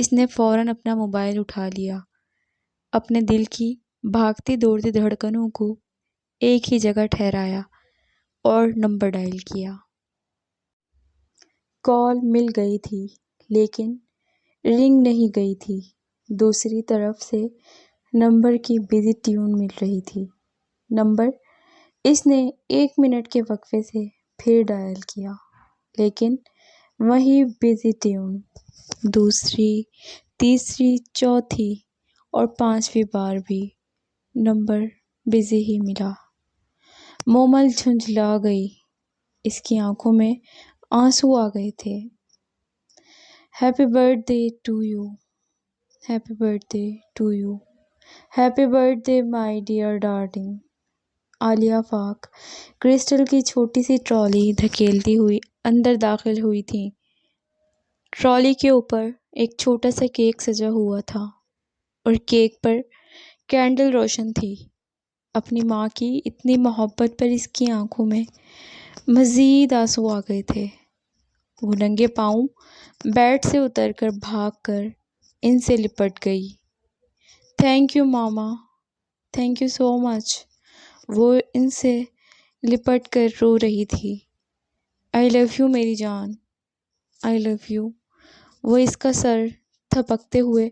اس نے فوراً اپنا موبائل اٹھا لیا، اپنے دل کی بھاگتی دوڑتی دھڑکنوں کو ایک ہی جگہ ٹھہرایا اور نمبر ڈائل کیا۔ کال مل گئی تھی لیکن رنگ نہیں گئی تھی۔ دوسری طرف سے نمبر کی بزی ٹیون مل رہی تھی۔ نمبر اس نے 1 منٹ کے وقفے سے پھر ڈائل کیا، لیکن وہی بزی ٹیون۔ دوسری، تیسری، چوتھی اور 5ویں بار بھی نمبر بزی ہی ملا۔ مومل جھنجھلا گئی، اس کی آنکھوں میں آنسو آ گئے تھے۔ Happy birthday to you, happy birthday to you, happy birthday my dear darling. Alia پاک کرسٹل کی چھوٹی سی ٹرالی دھکیلتی ہوئی اندر داخل ہوئی تھی۔ ٹرالی کے اوپر ایک چھوٹا سا کیک سجا ہوا تھا اور کیک پر کینڈل روشن تھی۔ اپنی ماں کی اتنی محبت پر اس کی آنکھوں میں مزید آنسو آ گئے تھے۔ وہ ننگے پاؤں بیڈ سے اتر کر بھاگ کر ان سے لپٹ گئی۔ Thank you mama, thank you so much. وہ ان سے لپٹ کر رو رہی تھی۔ آئی لو یو میری جان، آئی لو یو۔ وہ اس کا سر تھپکتے ہوئے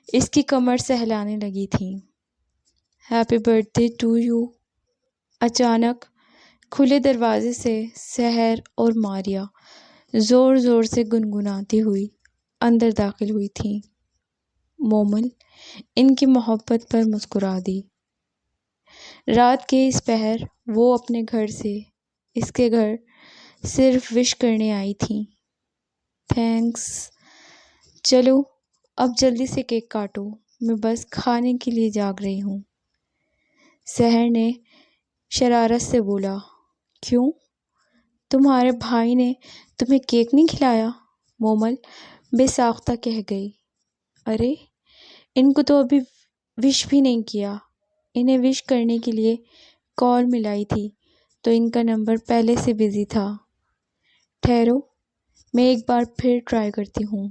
اس کی کمر سہلانے لگی تھی۔ Happy birthday to you. اچانک کھلے دروازے سے سحر اور ماریا زور زور سے گنگناتی ہوئی اندر داخل ہوئی تھیں۔ مومل ان کی محبت پر مسکرا دی۔ رات کے اس پہر وہ اپنے گھر سے اس کے گھر صرف وش کرنے آئی تھیں۔ تھینکس۔ چلو اب جلدی سے کیک کاٹو، میں بس کھانے کے لیے جاگ رہی ہوں۔ سحر نے شرارت سے بولا۔ کیوں؟ تمہارے بھائی نے تمہیں کیک نہیں کھلایا؟ مومل بے ساختہ کہہ گئی۔ ارے ان کو تو ابھی وش بھی نہیں کیا، انہیں وش کرنے کے لیے کال ملائی تھی تو ان کا نمبر پہلے سے بزی تھا۔ ٹھہرو میں ایک بار پھر ٹرائی کرتی ہوں۔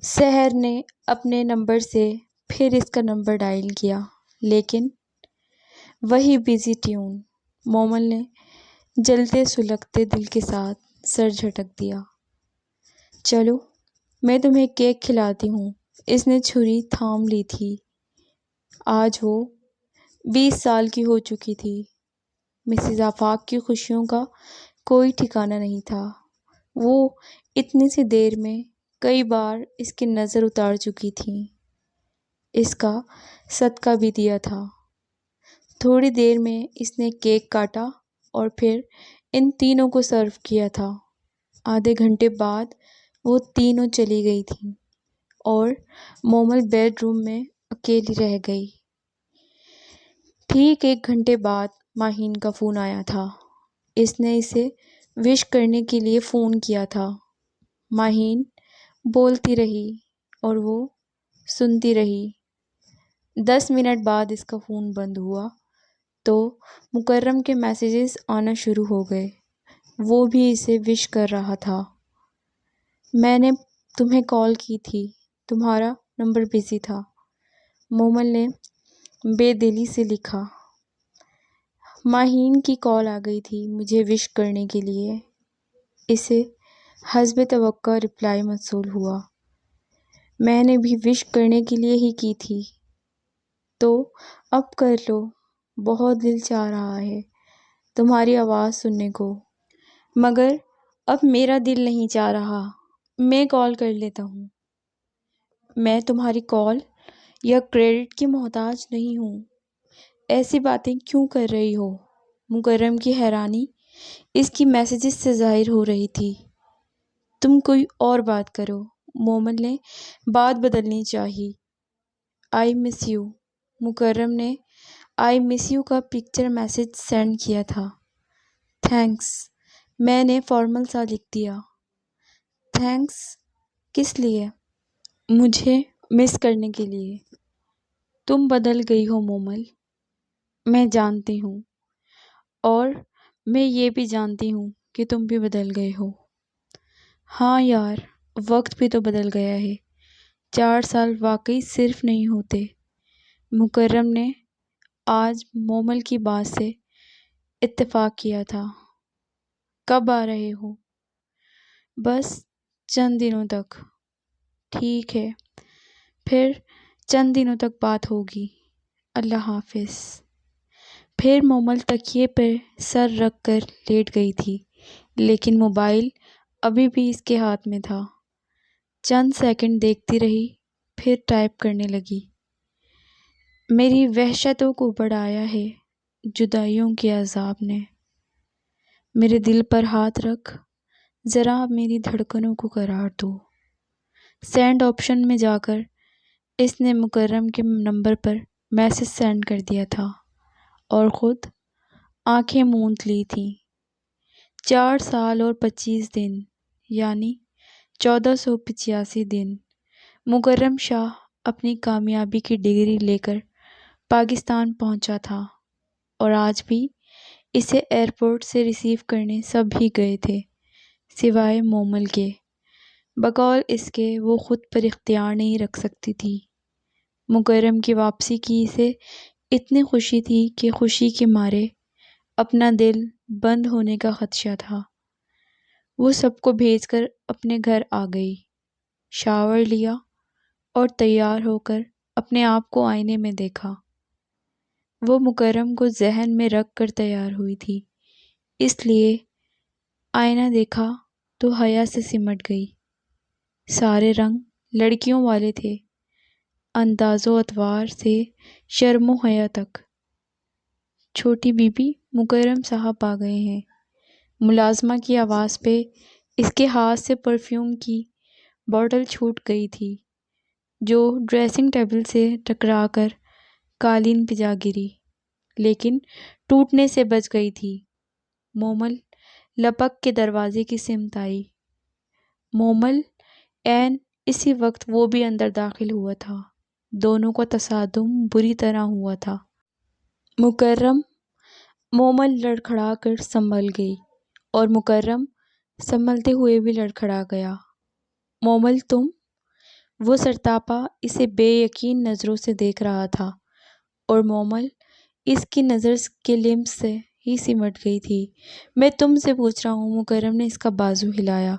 سحر نے اپنے نمبر سے پھر اس کا نمبر ڈائل کیا، لیکن وہی بزی ٹیون۔ مومل نے جلتے سلگتے دل کے ساتھ سر جھٹک دیا۔ چلو میں تمہیں کیک کھلاتی ہوں۔ اس نے چھری تھام لی تھی۔ آج وہ 20 سال کی ہو چکی تھی۔ مسز آفاق کی خوشیوں کا کوئی ٹھکانہ نہیں تھا۔ وہ اتنی سی دیر میں کئی بار اس کی نظر اتار چکی تھیں۔ اس کا صدقہ بھی دیا تھا۔ تھوڑی دیر میں اس نے کیک کاٹا اور پھر ان تینوں کو سرو کیا تھا۔ آدھے گھنٹے بعد وہ تینوں چلی گئی تھیں اور مومل بیڈ روم میں اکیلی رہ گئی۔ ٹھیک 1 گھنٹے بعد ماہین کا فون آیا تھا۔ اس نے اسے وش کرنے کے لیے فون کیا تھا۔ ماہین بولتی رہی اور وہ سنتی رہی۔ 10 منٹ بعد اس کا فون بند ہوا تو مکرم کے میسیجز آنا شروع ہو گئے۔ وہ بھی اسے وش کر رہا تھا۔ میں نے تمہیں کال کی تھی، تمہارا نمبر بزی تھا، مومل نے بے دلی سے لکھا۔ ماہین کی کال آ گئی تھی مجھے وش کرنے کے لیے۔ اسے حسب توقع رپلائی موصول ہوا۔ میں نے بھی وش کرنے کے لیے ہی کی تھی، تو اب کر لو، بہت دل چاہ رہا ہے تمہاری آواز سننے کو، مگر اب میرا دل نہیں چاہ رہا۔ میں کال کر لیتا ہوں۔ میں تمہاری کال یا کریڈٹ کی محتاج نہیں ہوں۔ ایسی باتیں کیوں کر رہی ہو؟ مکرم کی حیرانی اس کی میسیجز سے ظاہر ہو رہی تھی۔ تم کوئی اور بات کرو، مومل نے بات بدلنی چاہی۔ آئی مس یو۔ مکرم نے آئی مس یو کا پکچر میسیج سینڈ کیا تھا۔ تھینکس، میں نے فارمل سا لکھ دیا۔ تھینکس کس لیے؟ مجھے مس کرنے کے لیے۔ تم بدل گئی ہو مومل، میں جانتی ہوں، اور میں یہ بھی جانتی ہوں کہ تم بھی بدل گئے ہو۔ ہاں یار، وقت بھی تو بدل گیا ہے، 4 سال واقعی صرف نہیں ہوتے۔ مکرم نے آج مومل کی بات سے اتفاق کیا تھا۔ کب آ رہے ہو؟ بس چند دنوں تک۔ ٹھیک ہے، پھر چند دنوں تک بات ہوگی۔ اللہ حافظ۔ پھر مومل تکیے پر سر رکھ کر لیٹ گئی تھی، لیکن موبائل ابھی بھی اس کے ہاتھ میں تھا۔ چند سیکنڈ دیکھتی رہی، پھر ٹائپ کرنے لگی۔ میری وحشتوں کو بڑھایا ہے جدائیوں کے عذاب نے۔ میرے دل پر ہاتھ رکھ، ذرا میری دھڑکنوں کو قرار دو۔ سینڈ آپشن میں جا کر اس نے مکرم کے نمبر پر میسج سینڈ کر دیا تھا اور خود آنکھیں موند لی تھیں۔ 4 سال اور 25 دن، یعنی 1485 دن مکرم شاہ اپنی کامیابی کی ڈگری لے کر پاکستان پہنچا تھا، اور آج بھی اسے ایئرپورٹ سے ریسیو کرنے سب ہی گئے تھے سوائے مومل کے۔ بقول اس کے وہ خود پر اختیار نہیں رکھ سکتی تھی۔ مکرم کی واپسی کی اسے اتنی خوشی تھی کہ خوشی کے مارے اپنا دل بند ہونے کا خدشہ تھا۔ وہ سب کو بھیج کر اپنے گھر آ گئی، شاور لیا اور تیار ہو کر اپنے آپ کو آئینے میں دیکھا۔ وہ مکرم کو ذہن میں رکھ کر تیار ہوئی تھی، اس لیے آئینہ دیکھا تو حیا سے سمٹ گئی۔ سارے رنگ لڑکیوں والے تھے، انداز و اطوار سے شرم و حیا تک۔ چھوٹی بی بی، مکرم صاحب آ گئے ہیں۔ ملازمہ کی آواز پہ اس کے ہاتھ سے پرفیوم کی بوتل چھوٹ گئی تھی، جو ڈریسنگ ٹیبل سے ٹکرا کر قالین پہ جا گری، لیکن ٹوٹنے سے بچ گئی تھی۔ مومل لپک کے دروازے کی سمت آئی۔ مومل عین اسی وقت وہ بھی اندر داخل ہوا تھا۔ دونوں کا تصادم بری طرح ہوا تھا۔ مکرم مومل لڑکھڑا کر سنبھل گئی اور مکرم سنبھلتے ہوئے بھی لڑکھڑا گیا۔ مومل تم؟ وہ سرتاپا اسے بے یقین نظروں سے دیکھ رہا تھا اور مومل اس کی نظر کے لمس سے ہی سمٹ گئی تھی۔ میں تم سے پوچھ رہا ہوں۔ مکرم نے اس کا بازو ہلایا۔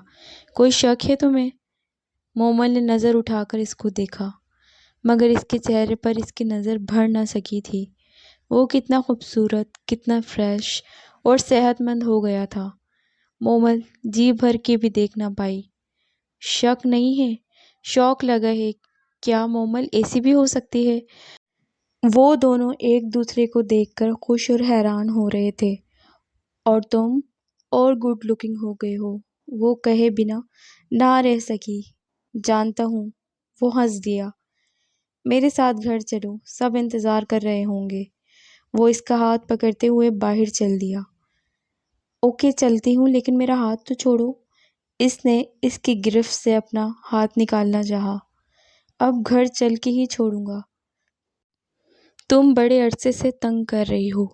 کوئی شک ہے تمہیں؟ مومل نے نظر اٹھا کر اس کو دیکھا، مگر اس کے چہرے پر اس کی نظر بڑھ نہ سکی تھی۔ وہ کتنا خوبصورت، کتنا فریش اور صحت مند ہو گیا تھا، مومل جی بھر کے بھی دیکھ نہ پائی۔ شک نہیں ہے، شوق لگا ہے۔ کیا مومل ایسی بھی ہو سکتی ہے؟ وہ دونوں ایک دوسرے کو دیکھ کر خوش اور حیران ہو رہے تھے۔ اور تم اور گڈ لکنگ ہو گئے ہو، وہ کہے بنا نہ رہ سکی۔ جانتا ہوں، وہ ہنس دیا۔ میرے ساتھ گھر چلو، سب انتظار کر رہے ہوں گے۔ وہ اس کا ہاتھ پکڑتے ہوئے باہر چل دیا۔ اوکے چلتی ہوں، لیکن میرا ہاتھ تو چھوڑو۔ اس نے اس کی گرفت سے اپنا ہاتھ نکالنا چاہا۔ اب گھر چل کے ہی چھوڑوں گا۔ تم بڑے عرصے سے تنگ کر رہی ہو،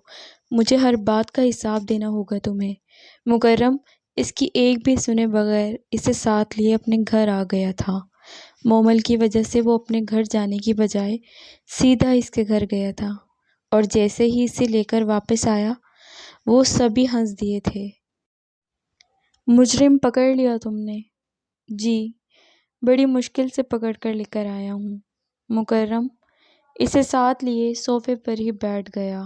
مجھے ہر بات کا حساب دینا ہوگا تمہیں۔ مکرم اس کی ایک بھی سنے بغیر اسے ساتھ لیے اپنے گھر آ گیا تھا۔ مومل کی وجہ سے وہ اپنے گھر جانے کی بجائے سیدھا اس کے گھر گیا تھا، اور جیسے ہی اسے لے کر واپس آیا، وہ سبھی ہنس دیے تھے۔ مجرم پکڑ لیا تم نے؟ جی، بڑی مشکل سے پکڑ کر لے کر آیا ہوں۔ مکرم اسے ساتھ لیے صوفے پر ہی بیٹھ گیا۔